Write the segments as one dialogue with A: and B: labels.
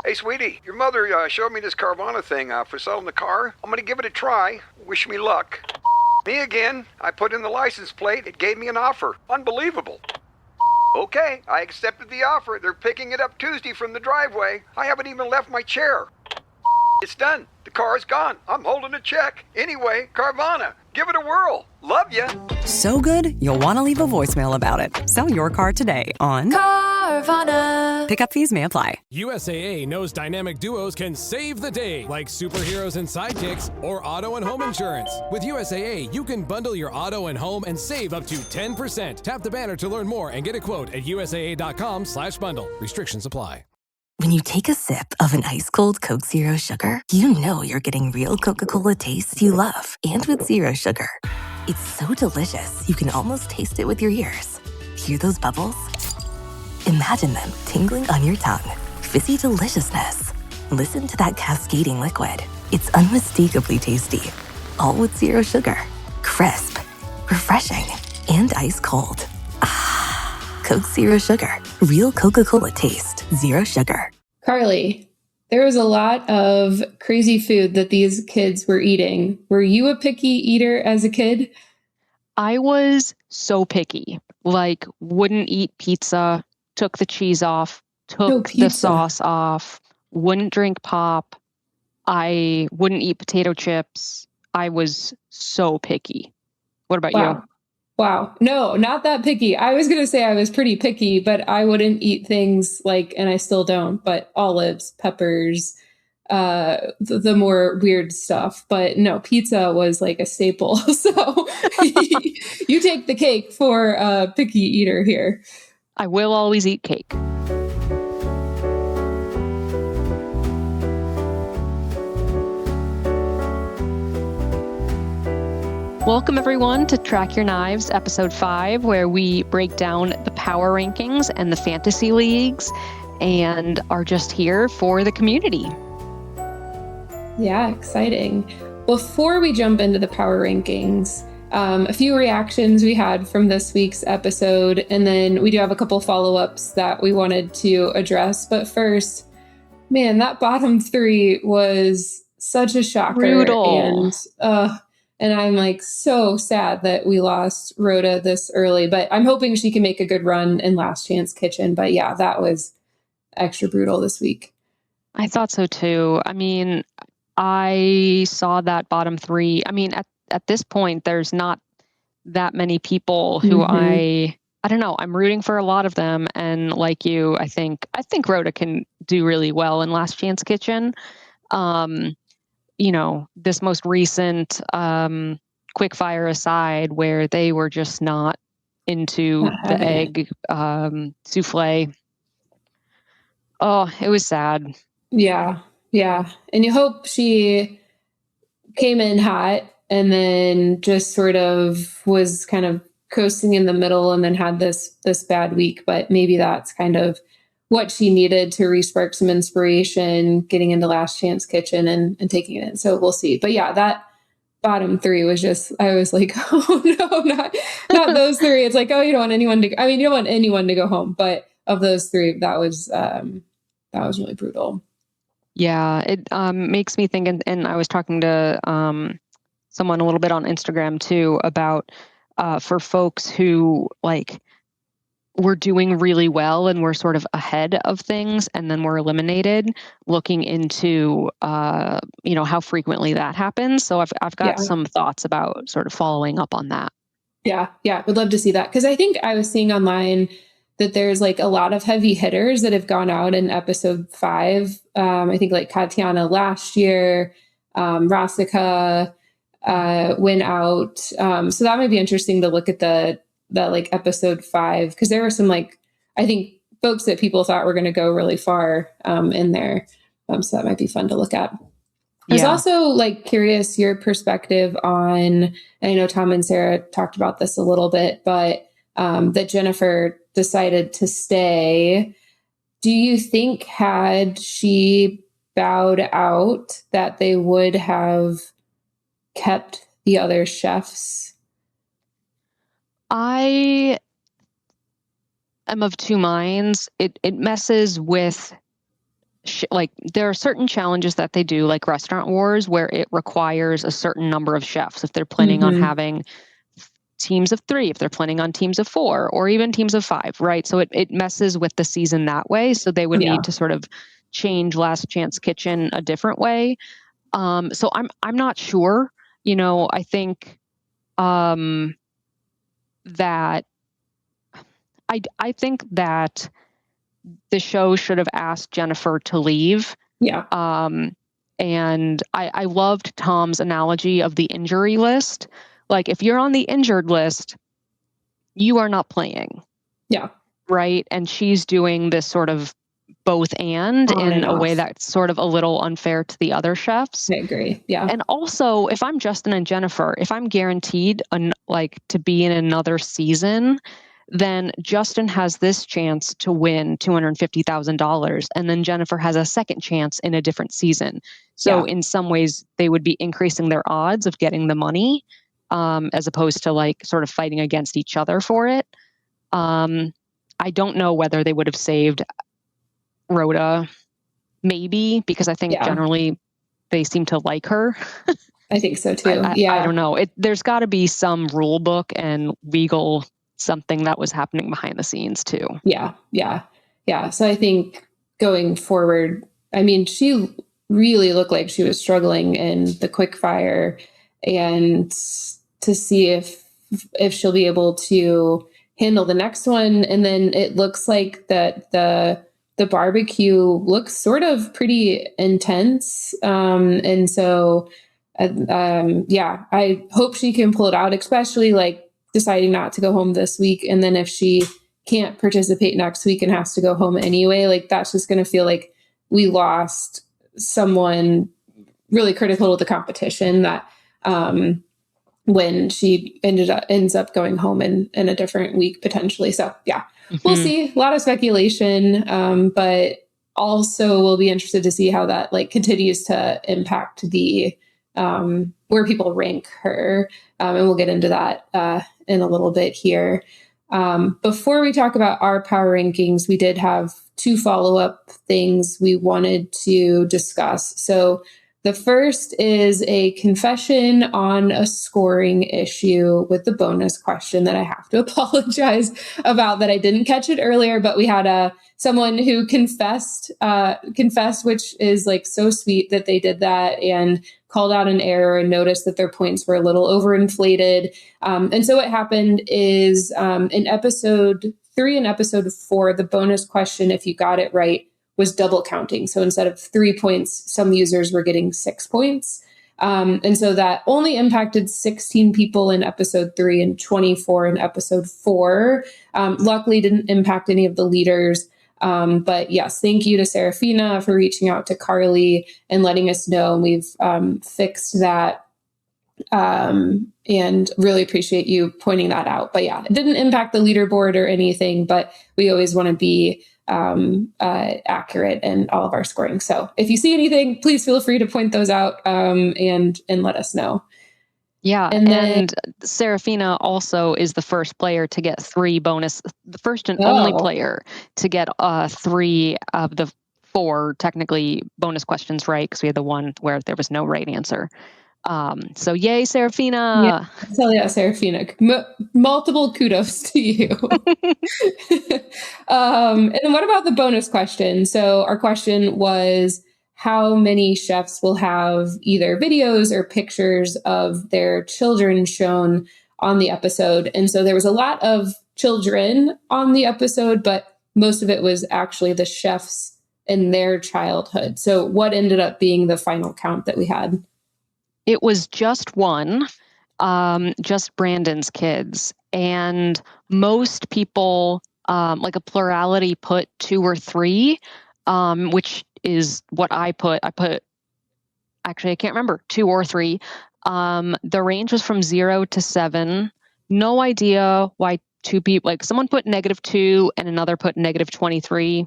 A: Hey, sweetie, your mother showed me this Carvana thing for selling the car. I'm gonna give it a try. Wish me luck. Me again. I put in the license plate. It gave me an offer. Unbelievable. Okay, I accepted the offer. They're picking it up Tuesday from the driveway. I haven't even left my chair. It's done. The car is gone. I'm holding a check. Anyway, Carvana, give it a whirl. Love ya.
B: So good, you'll want to leave a voicemail about it. Sell your car today on Carvana. Pickup fees may apply.
C: USAA knows dynamic duos can save the day, like superheroes and sidekicks or auto and home insurance. With USAA, you can bundle your auto and home and save up to 10%. Tap the banner to learn more and get a quote at USAA.com/bundle. Restrictions apply.
B: When you take a sip of an ice-cold Coke Zero Sugar, you know you're getting real Coca-Cola taste you love. And with Zero Sugar. It's so delicious, you can almost taste it with your ears. Hear those bubbles? Imagine them tingling on your tongue. Fizzy deliciousness. Listen to that cascading liquid. It's unmistakably tasty. All with Zero Sugar. Crisp. Refreshing. And ice cold. Coke Zero Sugar. Real Coca-Cola taste. Zero sugar.
D: Carly, there was a lot of crazy food that these kids were eating. Were you a picky eater as a kid?
E: I was so picky. Like, wouldn't eat pizza, took the cheese off, took the sauce off, wouldn't drink pop. I wouldn't eat potato chips. I was so picky. What about you?
D: Wow. No, not that picky. I was going to say I was pretty picky, but I wouldn't eat things like, and I still don't, but olives, peppers, the more weird stuff. But no, pizza was like a staple. So you take the cake for a picky eater here.
E: I will always eat cake. Welcome, everyone, to Track Your Knives, Episode 5, where we break down the power rankings and the fantasy leagues and are just here for the community.
D: Yeah, exciting. Before we jump into the power rankings, a few reactions we had from this week's episode, and then we do have a couple follow-ups that we wanted to address. But first, man, that bottom three was such a shocker.
E: Brutal.
D: And I'm like so sad that we lost Rhoda this early, but I'm hoping she can make a good run in Last Chance Kitchen. But yeah, that was extra brutal this week.
E: I thought so too. I mean, I saw that bottom three. I mean, at this point, there's not that many people who I don't know. I'm rooting for a lot of them. And like you, I think Rhoda can do really well in Last Chance Kitchen. You know, this most recent Quickfire aside, where they were just not into the egg souffle. Oh, it was sad.
D: Yeah. And you hope she came in hot and then just sort of was kind of coasting in the middle and then had this bad week. But maybe that's kind of what she needed to respark some inspiration, getting into Last Chance Kitchen and taking it in. So we'll see. But yeah, that bottom three was just, I was like, oh no, not those three. It's like, oh, you don't want anyone to go home. But of those three, that was really brutal.
E: Yeah, it makes me think, and I was talking to someone a little bit on Instagram too about for folks who like we're doing really well and we're sort of ahead of things and then we're eliminated, looking into, how frequently that happens. So I've got some thoughts about sort of following up on that.
D: Yeah. Would love to see that. Cause I think I was seeing online that there's like a lot of heavy hitters that have gone out in episode 5. I think like Katiana last year, Rasika went out. So that might be interesting to look at that like episode 5, because there were some like, I think folks that people thought were going to go really far in there. So that might be fun to look at. I was also like curious your perspective on, and I know Tom and Sarah talked about this a little bit, but that Jennifer decided to stay. Do you think had she bowed out that they would have kept the other chefs?
E: I am of two minds. It messes with like there are certain challenges that they do, like Restaurant Wars, where it requires a certain number of chefs. If they're planning on having teams of 3, if they're planning on teams of 4, or even teams of 5, right? So it messes with the season that way. So they would need to sort of change Last Chance Kitchen a different way. So I'm not sure. I think that I think that the show should have asked Jennifer to leave.
D: Yeah.
E: And I loved Tom's analogy of the injury list. Like, if you're on the injured list, you are not playing.
D: Yeah.
E: Right. And she's doing this sort of both and
D: On
E: in
D: and
E: a way
D: off.
E: that's sort of a little unfair to the other chefs.
D: I agree. Yeah.
E: And also, if I'm Justin and Jennifer, if I'm guaranteed to be in another season, then Justin has this chance to win $250,000, and then Jennifer has a second chance in a different season. So in some ways, they would be increasing their odds of getting the money, as opposed to like sort of fighting against each other for it. I don't know whether they would have saved Rhoda, maybe, because I think generally they seem to like her.
D: I think so too.
E: I don't know. There's got to be some rule book and legal something that was happening behind the scenes too.
D: Yeah. So I think going forward, I mean, she really looked like she was struggling in the Quickfire, and to see if she'll be able to handle the next one. And then it looks like that the barbecue looks sort of pretty intense. And so, I hope she can pull it out, especially like deciding not to go home this week. And then if she can't participate next week and has to go home anyway, like that's just going to feel like we lost someone really critical to the competition that, when she ends up going home in a different week potentially. So we'll see. A lot of speculation, but also we'll be interested to see how that like continues to impact the where people rank her, and we'll get into that in a little bit here. Before we talk about our power rankings, we did have 2 follow-up things we wanted to discuss. So the first is a confession on a scoring issue with the bonus question that I have to apologize about, that I didn't catch it earlier, but we had someone who confessed, which is like so sweet that they did that, and called out an error and noticed that their points were a little overinflated. And so what happened is in episode 3 and episode 4, the bonus question, if you got it right, was double counting. So instead of 3 points, some users were getting 6 points. And so that only impacted 16 people in episode 3 and 24 in episode 4. Luckily didn't impact any of the leaders. But yes, thank you to Serafina for reaching out to Carly and letting us know. We've fixed that. And really appreciate you pointing that out. But yeah, it didn't impact the leaderboard or anything, but we always want to be accurate in all of our scoring. So if you see anything, please feel free to point those out and let us know.
E: Yeah. And Serafina also is the first player to get 3 bonus, the first and only player to get 3 of the 4 technically bonus questions right, because we had the one where there was no right answer. So yay, Serafina.
D: Yeah, Serafina. Multiple kudos to you. And then what about the bonus question? So our question was, how many chefs will have either videos or pictures of their children shown on the episode? And so there was a lot of children on the episode, but most of it was actually the chefs in their childhood. So what ended up being the final count that we had?
E: It was just one, just Brandon's kids. And most people, like a plurality, put 2 or 3, which is what I put. Actually, I can't remember, 2 or 3. The range was from 0 to 7. No idea why 2 people, like someone put -2 and another put -23.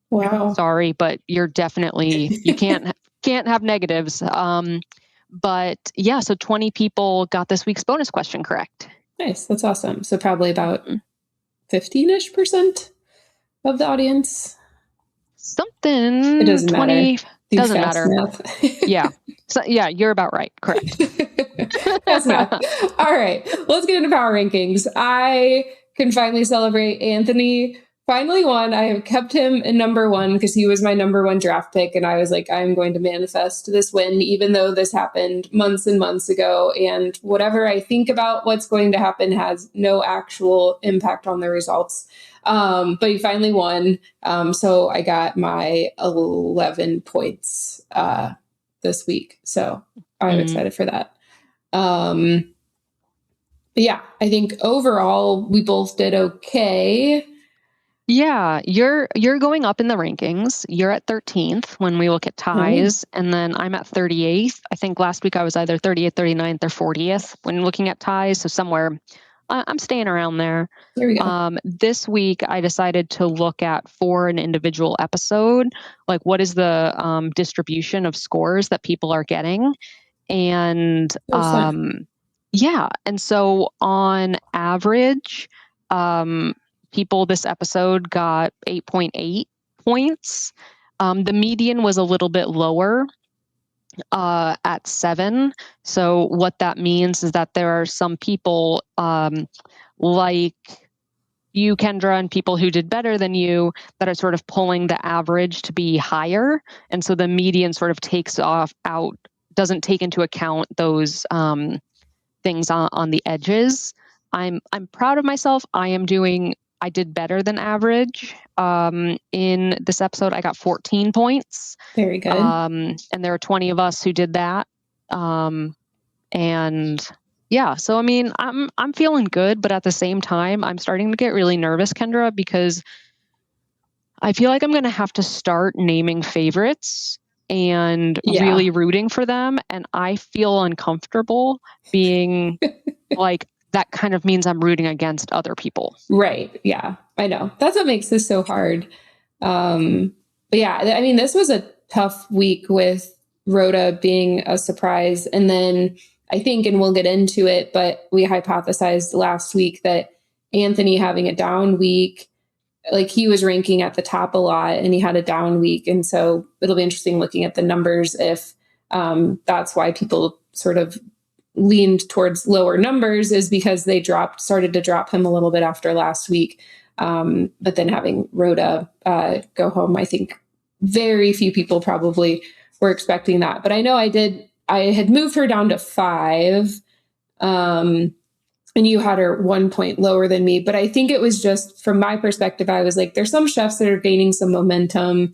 D: Wow.
E: Sorry, but you're definitely, you can't have negatives. But yeah, so 20 people got this week's bonus question correct.
D: Nice. That's awesome. So probably about 15-ish% of the audience.
E: something.
D: It doesn't
E: 20
D: matter. Do
E: doesn't
D: fast
E: matter.
D: math.
E: Yeah. So yeah, you're about right. Correct.
D: Fast math. All right, let's get into power rankings. I can finally celebrate Anthony. Finally won. I have kept him in number one because he was my number one draft pick. And I was like, I'm going to manifest this win, even though this happened months and months ago. And whatever I think about what's going to happen has no actual impact on the results. But he finally won. So I got my 11 points this week. So I'm excited for that. But yeah, I think overall we both did okay.
E: Yeah, you're going up in the rankings. You're at 13th when we look at ties, and then I'm at 38th. I think last week I was either 38th, 39th, or 40th when looking at ties. So somewhere I'm staying around there.
D: There we go.
E: This week I decided to look at for an individual episode, like what is the distribution of scores that people are getting. And yeah, and so on average, people this episode got 8.8 points. The median was a little bit lower at 7. So what that means is that there are some people like you, Kendra, and people who did better than you that are sort of pulling the average to be higher. And so the median sort of doesn't take into account those things on the edges. I'm proud of myself. I did better than average. In this episode, I got 14 points.
D: Very good.
E: And there are 20 of us who did that. And yeah, so I mean, I'm feeling good, but at the same time, I'm starting to get really nervous, Kendra, because I feel like I'm going to have to start naming favorites and really rooting for them. And I feel uncomfortable being like, that kind of means I'm rooting against other people.
D: Right. Yeah, I know. That's what makes this so hard. But yeah, I mean, this was a tough week with Rhoda being a surprise. And then I think, and we'll get into it, but we hypothesized last week that Anthony having a down week, like he was ranking at the top a lot and he had a down week. And so it'll be interesting looking at the numbers if that's why people sort of leaned towards lower numbers, is because they started to drop him a little bit after last week. But then having Rhoda go home, I think very few people probably were expecting that. But I know I had moved her down to 5. And you had her 1 point lower than me. But I think it was just from my perspective, I was like, there's some chefs that are gaining some momentum.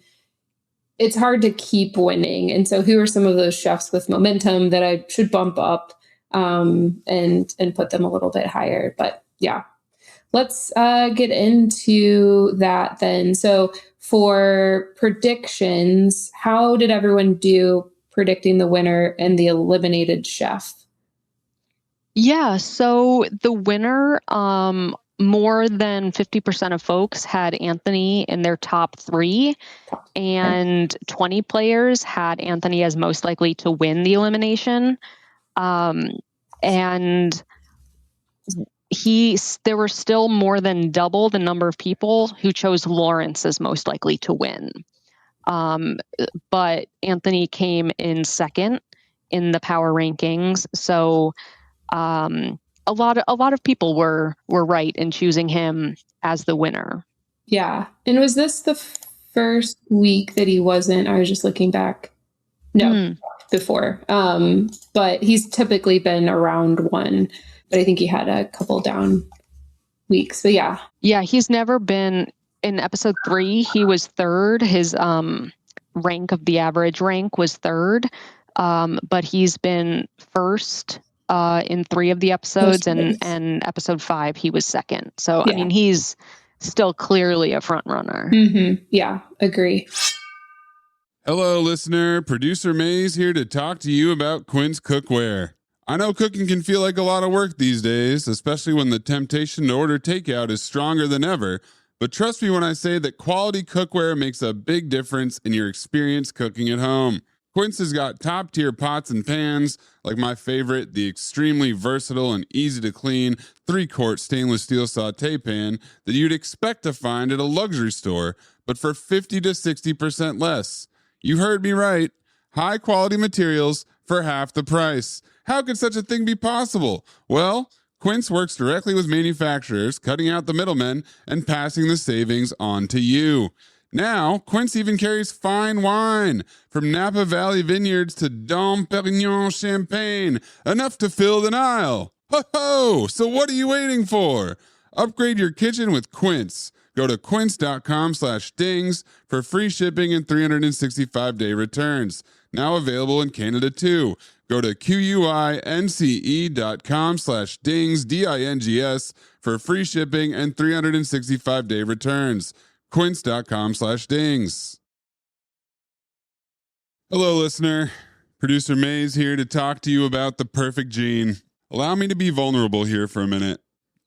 D: It's hard to keep winning. And so who are some of those chefs with momentum that I should bump up and put them a little bit higher? But yeah, let's get into that then. So for predictions, how did everyone do predicting the winner and the eliminated chef?
E: Yeah, so the winner, more than 50% of folks had Anthony in their top 3, and 20 players had Anthony as most likely to win the elimination. And there were still more than double the number of people who chose Lawrence as most likely to win. But Anthony came in second in the power rankings. So a lot of people were right in choosing him as the winner.
D: Yeah. And was this the first week that he wasn't? I was just looking back. No, before. But he's typically been around 1, but I think he had a couple down weeks. But yeah.
E: Yeah, he's never been in episode 3. He was 3rd. His rank of the average rank was 3rd. But he's been 1st in 3 of the episodes, and episode 5 he was 2nd. So yeah. I mean, he's still clearly a front runner.
D: Yeah, agree.
F: Hello, listener. Producer Mays here to talk to you about Quinn's Cookware. I know cooking can feel like a lot of work these days, especially when the temptation to order takeout is stronger than ever. But trust me when I say that quality cookware makes a big difference in your experience cooking at home. Quince has got top-tier pots and pans, like my favorite, the extremely versatile and easy-to-clean 3-quart stainless steel sauté pan that you'd expect to find at a luxury store, but for 50 to 60% less. You heard me right. High quality materials for half the price. How could such a thing be possible? Well, Quince works directly with manufacturers, cutting out the middlemen and passing the savings on to you. Now, Quince even carries fine wine, from Napa Valley vineyards to Dom Perignon champagne, enough to fill the Nile. Ho ho! So what are you waiting for? Upgrade your kitchen with Quince. Go to quince.com/dings for free shipping and 365-day returns. Now available in Canada too. Go to quince.com/dings, D-I-N-G-S, for free shipping and 365-day returns. Quince.com/dings. Hello, listener. Producer Mays here to talk to you about the perfect gene. Allow me to be vulnerable here for a minute.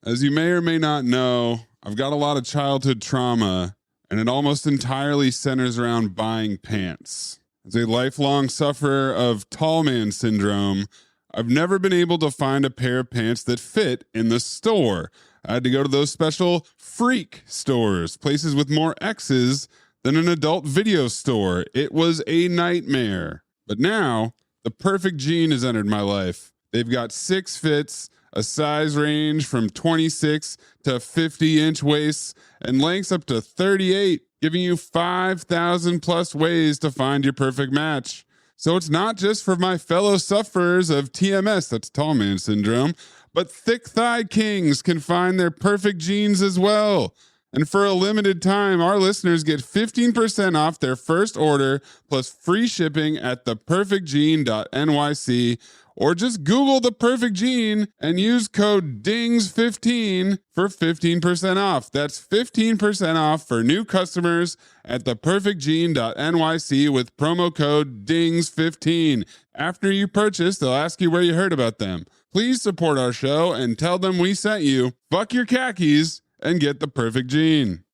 F: As you may or may not know, I've got a lot of childhood trauma, and it almost entirely centers around buying pants. As a lifelong sufferer of tall man syndrome, I've never been able to find a pair of pants that fit in the store. I had to go to those special freak stores, places with more X's than an adult video store. It was a nightmare. But now, the perfect gene has entered my life. They've got 6 fits, a size range from 26 to 50-inch waists, and lengths up to 38, giving you 5,000 plus ways to find your perfect match. So it's not just for my fellow sufferers of TMS, that's tall man syndrome, but thick thigh kings can find their perfect jeans as well. And for a limited time, our listeners get 15% off their first order plus free shipping at theperfectgene.nyc, or just Google The Perfect Gene and use code DINGS15 for 15% off. That's 15% off for new customers at theperfectgene.nyc with promo code DINGS15. After you purchase, they'll ask you where you heard about them. Please support our show and tell them we sent you. Fuck your khakis and get the perfect gene.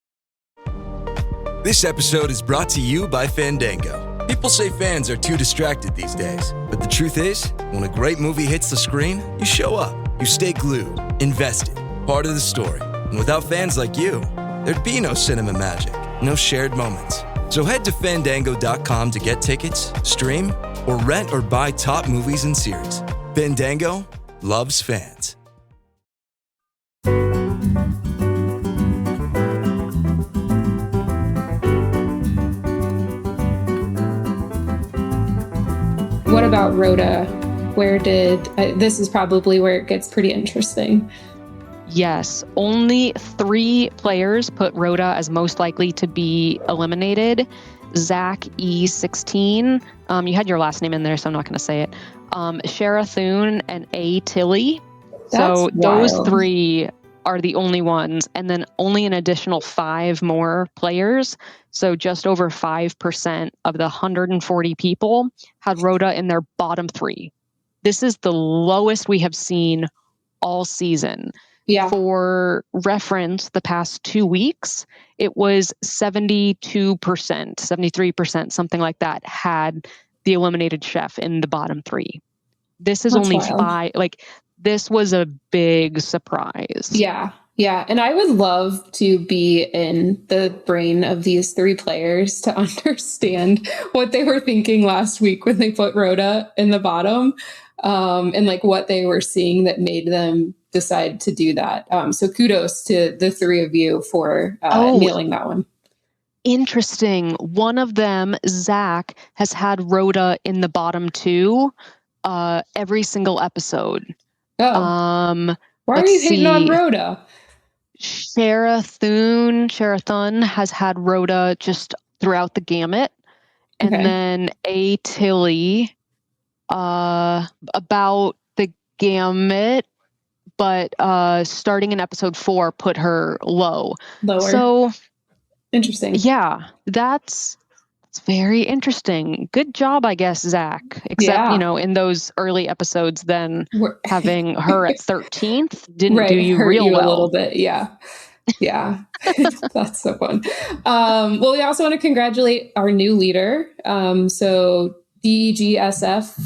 G: This episode is brought to you by Fandango. People say fans are too distracted these days, but the truth is, when a great movie hits the screen, you show up, you stay glued, invested, part of the story. And without fans like you, there'd be no cinema magic, no shared moments. So head to Fandango.com to get tickets, stream, or rent or buy top movies and series. Fandango loves fans.
D: What about Rhoda? This is probably where it gets pretty interesting.
E: Yes, only 3 players put Rhoda as most likely to be eliminated. Zach E16. You had your last name in there, so I'm not going to say it. Shara Thune and A. Tilly. So those 3 are the only ones. And then only an additional 5 more players. So just over 5% of the 140 people had Rhoda in their bottom 3. This is the lowest we have seen all season.
D: Yeah.
E: For reference, the past 2 weeks, it was 72%, 73%, something like that, had the eliminated chef in the bottom 3. This is only
D: wild.
E: 5. This was a big surprise.
D: Yeah. Yeah. And I would love to be in the brain of these 3 players to understand what they were thinking last week when they put Rhoda in the bottom, and what they were seeing that made them decide to do that. So kudos to the 3 of you for nailing that one.
E: Interesting. One of them, Zach, has had Rhoda in the bottom 2 every single episode.
D: Oh. Why are you hating on Rhoda?
E: Shara Thune has had Rhoda just throughout the gamut. And then A. Tilly, about the gamut, but starting in episode 4, put her lower. So
D: interesting.
E: Yeah, that's very interesting. Good job, I guess, Zach. Except, in those early episodes, then having her at 13th didn't do you real well.
D: A little bit, yeah. Yeah, that's so fun. Well, we also want to congratulate our new leader. So DEGSF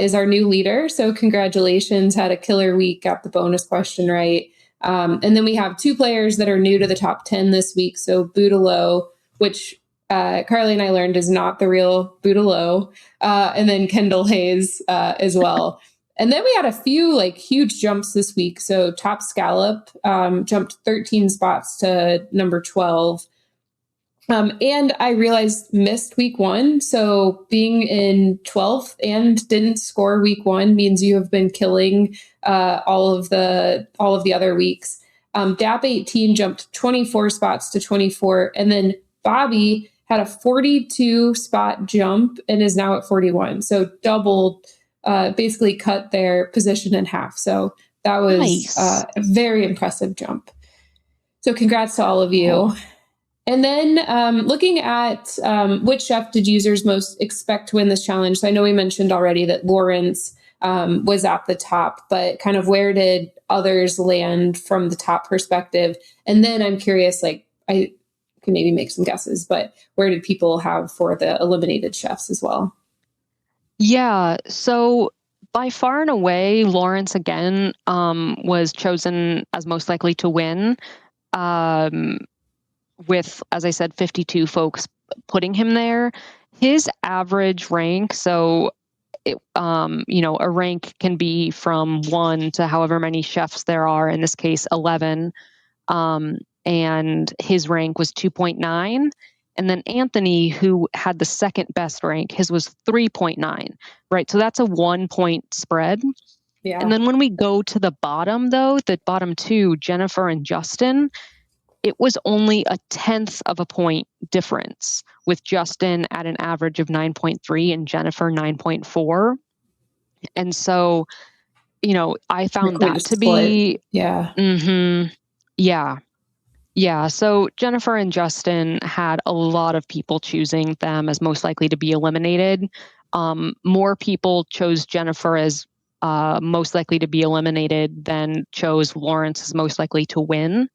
D: is our new leader. So congratulations, had a killer week, got the bonus question right. And then we have 2 players that are new to the top 10 this week. So Boudeleau which Carly and I learned is not the real Boudelot, and then Kendall Hayes as well. And then we had a few like huge jumps this week. So Top Scallop jumped 13 spots to number 12. And I realized missed week 1. So being in 12th and didn't score week 1 means you have been killing all of the other weeks. DAP 18 jumped 24 spots to 24. And then Bobby had a 42 spot jump and is now at 41. So doubled, basically cut their position in half. So that was
E: nice.
D: A very impressive jump. So congrats to all of you. Oh. And then looking at which chef did users most expect to win this challenge? So I know we mentioned already that Lawrence was at the top, but kind of where did others land from the top perspective? And then I'm curious, like I can maybe make some guesses, but where did people have for the eliminated chefs as well?
E: Yeah, so by far and away, Lawrence again was chosen as most likely to win. With, as I said, 52 folks putting him there. His average rank, so, a rank can be from 1 to however many chefs there are, in this case, 11. And his rank was 2.9. And then Anthony, who had the second best rank, his was 3.9, right? So that's a 1 point spread. Yeah. And then when we go to the bottom, though, the bottom 2, Jennifer and Justin, it was only a 1/10 of a point difference, with Justin at an average of 9.3 and Jennifer 9.4. And so, I found that to be,
D: yeah.
E: Mm-hmm, yeah. So Jennifer and Justin had a lot of people choosing them as most likely to be eliminated. More people chose Jennifer as most likely to be eliminated than chose Lawrence as most likely to win.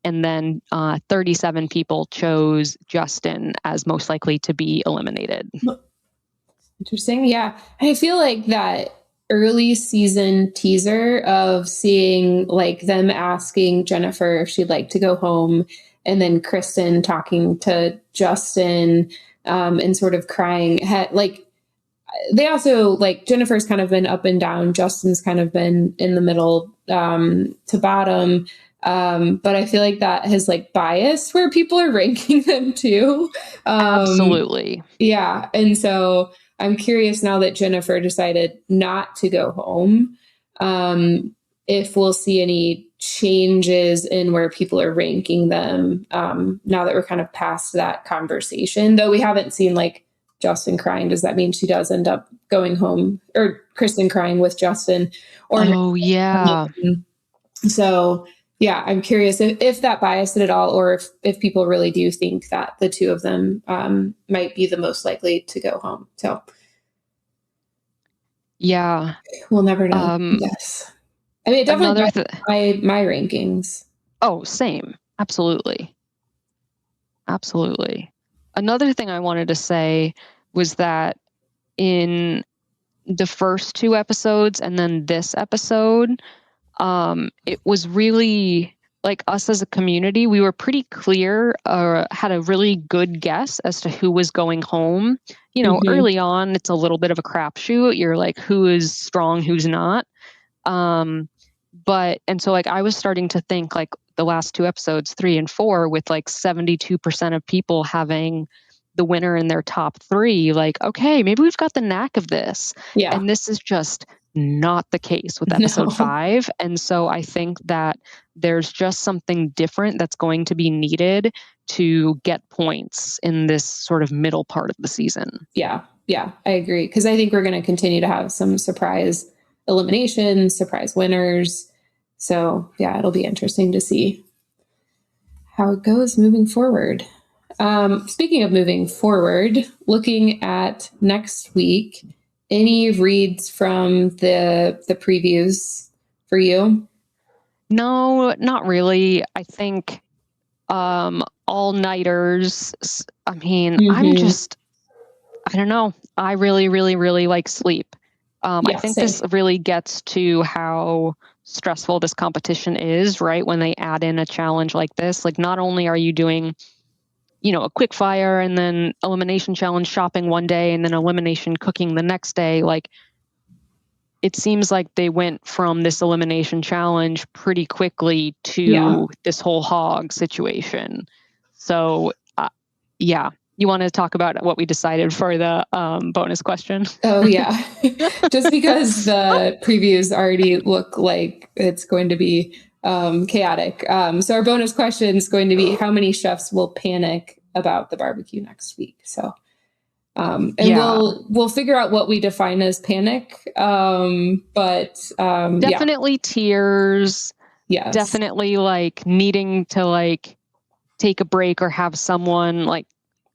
E: And then 37 people chose Justin as most likely to be eliminated.
D: Interesting. Yeah. I feel like that early season teaser of seeing like them asking Jennifer if she'd like to go home, and then Kristen talking to Justin and sort of crying. Like they also, like, Jennifer's kind of been up and down. Justin's kind of been in the middle to bottom. But I feel like that has like biased where people are ranking them too.
E: Absolutely.
D: Yeah. And so I'm curious now that Jennifer decided not to go home, if we'll see any changes in where people are ranking them now that we're kind of past that conversation, though we haven't seen like Justin crying. Does that mean she does end up going home, or Kristen crying with Justin? Or
E: yeah.
D: So yeah, I'm curious if that biased it at all, or if people really do think that the two of them might be the most likely to go home. So
E: yeah,
D: we'll never know. Yes. I mean, it definitely my rankings.
E: Oh, same. Absolutely. Another thing I wanted to say was that in the first 2 episodes and then this episode, it was really like us as a community, we were pretty clear, had a really good guess as to who was going home. Early on, it's a little bit of a crapshoot. You're like, who is strong, who's not. And so like I was starting to think like the last 2 episodes, 3 and 4, with like 72% of people having the winner in their top 3, like, okay, maybe we've got the knack of this.
D: Yeah.
E: And this is just not the case with episode 5. And so I think that there's just something different that's going to be needed to get points in this sort of middle part of the season.
D: Yeah, I agree. Because I think we're going to continue to have some surprise eliminations, surprise winners. So yeah, it'll be interesting to see how it goes moving forward. Speaking of moving forward, looking at next week, any reads from the previews for you?
E: No, not really. I think all-nighters, I mean, I don't know. I really, really, really like sleep. I think this really gets to how stressful this competition is, right? When they add in a challenge like this, like not only are you doing, a Quickfire and then Elimination Challenge shopping one day and then Elimination cooking the next day. Like, it seems like they went from this Elimination Challenge pretty quickly to this whole hog situation. So, yeah. You want to talk about what we decided for the bonus question?
D: Oh, yeah. Just because the previews already look like it's going to be chaotic. So our bonus question is going to be, how many chefs will panic about the barbecue next week? So, we'll figure out what we define as panic.
E: Definitely tears.
D: Yes.
E: Definitely like needing to like take a break or have someone like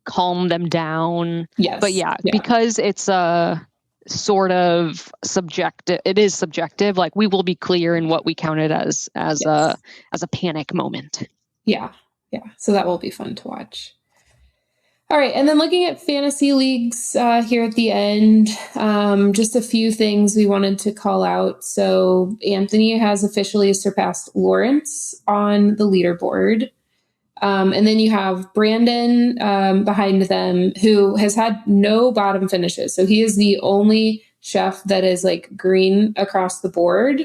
E: calm them down.
D: Yes.
E: But because it's a sort of subjective, it is subjective. Like, we will be clear in what we counted as a panic moment.
D: Yeah. Yeah. So that will be fun to watch. All right. And then looking at fantasy leagues here at the end, just a few things we wanted to call out. So Anthony has officially surpassed Lawrence on the leaderboard. And then you have Brandon behind them, who has had no bottom finishes. So he is the only chef that is like green across the board.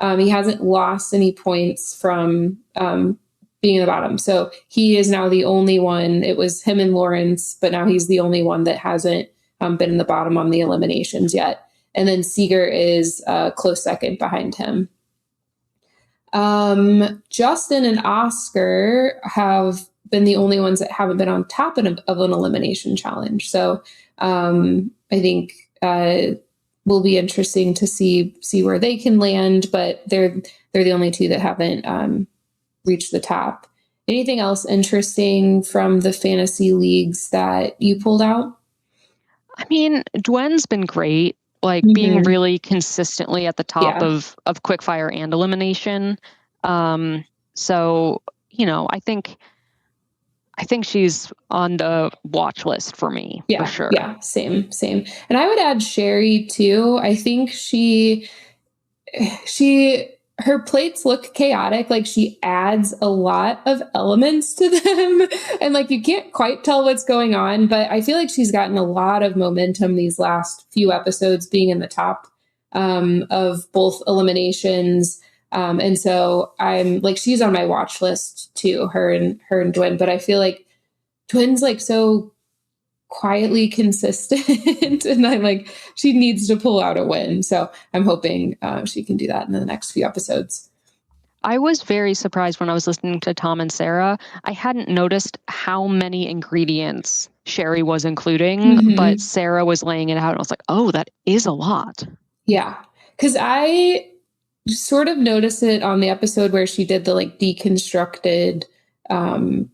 D: He hasn't lost any points from being in the bottom. So he is now the only one. It was him and Lawrence, but now he's the only one that hasn't been in the bottom on the eliminations yet. And then Seeger is a close second behind him. Justin and Oscar have been the only ones that haven't been on top of an elimination challenge. So I think will be interesting to see where they can land, but they're the only two that haven't reached the top. Anything else interesting from the fantasy leagues that you pulled out?
E: I mean, Dwen's been great, like being really consistently at the top of Quickfire and Elimination. So, I think she's on the watch list for me, for sure.
D: Yeah, same. And I would add Sherry too. I think her plates look chaotic. Like, she adds a lot of elements to them and like, you can't quite tell what's going on, but I feel like she's gotten a lot of momentum these last few episodes, being in the top of both eliminations. And so I'm like, she's on my watch list too, her and Dwen, but I feel like Dwen's like so quietly consistent and I'm like, she needs to pull out a win. So I'm hoping she can do that in the next few episodes.
E: I was very surprised when I was listening to Tom and Sarah. I hadn't noticed how many ingredients Sherry was including, but Sarah was laying it out and I was like, oh, that is a lot. Yeah.
D: Because I sort of noticed it on the episode where she did the like deconstructed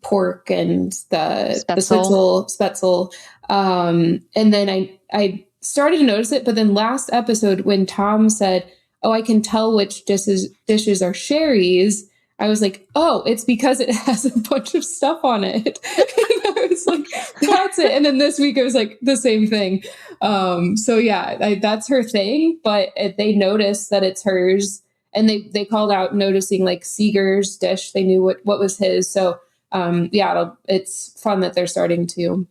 D: pork and the Spätzle. And then I started to notice it, but then last episode when Tom said, oh, I can tell which dishes are Sherry's, I was like, oh, it's because it has a bunch of stuff on it. And I was like, that's it. And then this week it was like the same thing. So yeah, that's her thing, but they noticed that it's hers. And they called out noticing like Seeger's dish. They knew what was his. So it's fun that they're starting to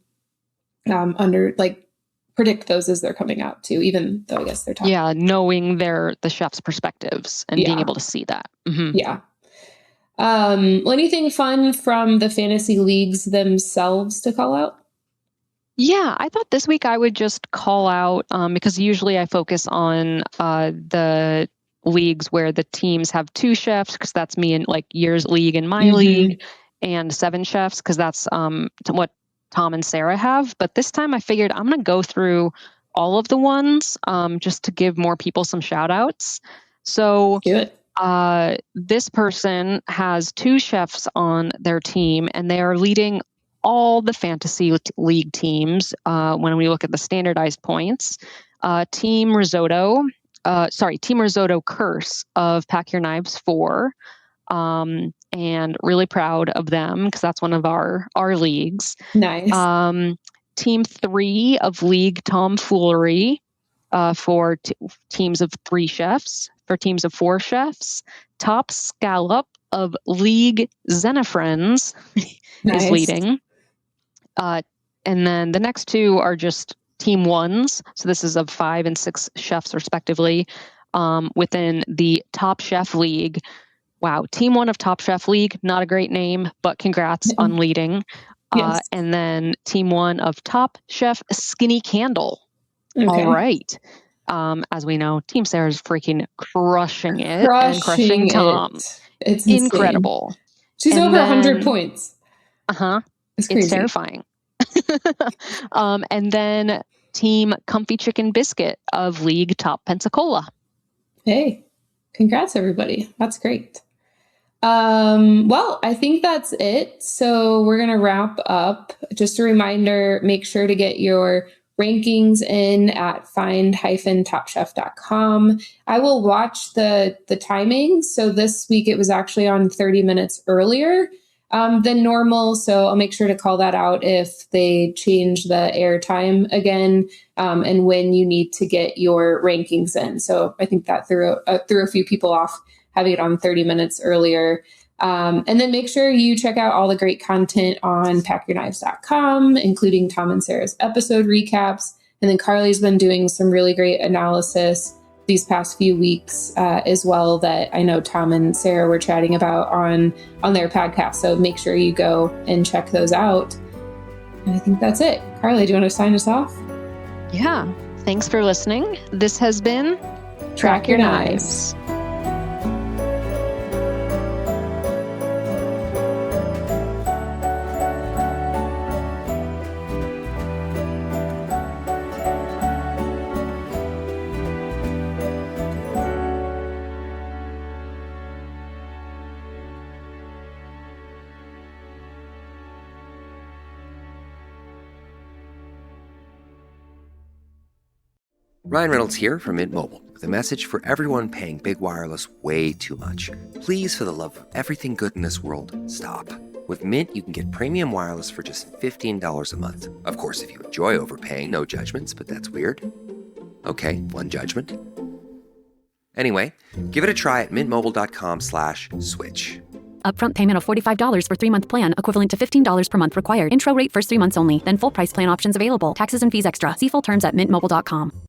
D: predict those as they're coming out too, even though I guess they're talking.
E: Yeah, knowing the chef's perspectives and being able to see that. Mm-hmm.
D: Yeah. Anything fun from the fantasy leagues themselves to call out?
E: Yeah, I thought this week I would just call out, because usually I focus on the leagues where the teams have 2 chefs, because that's me in like year's league and my league, and 7 chefs, because that's what Tom and Sarah have. But this time I figured I'm going to go through all of the ones just to give more people some shout outs. So this person has 2 chefs on their team, and they are leading all the fantasy league teams when we look at the standardized points. Team Risotto Curse of Pack Your Knives 4. And really proud of them because that's one of our leagues.
D: Nice.
E: Team 3 of League Tomfoolery for teams of 3 chefs. For teams of 4 chefs. Top Scallop of League Xenofriends is leading. And then the next two are just team ones. So this is of 5 and 6 chefs respectively within the Top Chef League. Wow. Team 1 of Top Chef League, not a great name, but congrats on leading.
D: Yes.
E: And then team 1 of Top Chef Skinny Candle.
D: Okay.
E: All right. As we know, Team Sarah's freaking crushing it and crushing Tom.
D: It's
E: incredible.
D: She's
E: and
D: over 100 points.
E: It's terrifying. And then Team Comfy Chicken Biscuit of League Top Pensacola.
D: Hey, congrats everybody. That's great. Well, I think that's it. So we're going to wrap up. Just a reminder, make sure to get your rankings in at find-topchef.com. I will watch the timing. So this week it was actually on 30 minutes earlier than normal. So I'll make sure to call that out if they change the air time again, and when you need to get your rankings in. So I think that threw a few people off having it on 30 minutes earlier. And then make sure you check out all the great content on packyourknives.com, including Tom and Sarah's episode recaps. And then Carly's been doing some really great analysis these past few weeks as well that I know Tom and Sarah were chatting about on their podcast. So make sure you go and check those out. And I think that's it. Carly, do you want to sign us off?
E: Yeah. Thanks for listening. This has been
D: Track Your Knives.
H: Ryan Reynolds here from Mint Mobile with a message for everyone paying big wireless way too much. Please, for the love of everything good in this world, stop. With Mint, you can get premium wireless for just $15 a month. Of course, if you enjoy overpaying, no judgments, but that's weird. Okay, one judgment. Anyway, give it a try at mintmobile.com/switch.
I: Upfront payment of $45 for 3-month plan, equivalent to $15 per month required. Intro rate first 3 months only, then full price plan options available. Taxes and fees extra. See full terms at mintmobile.com.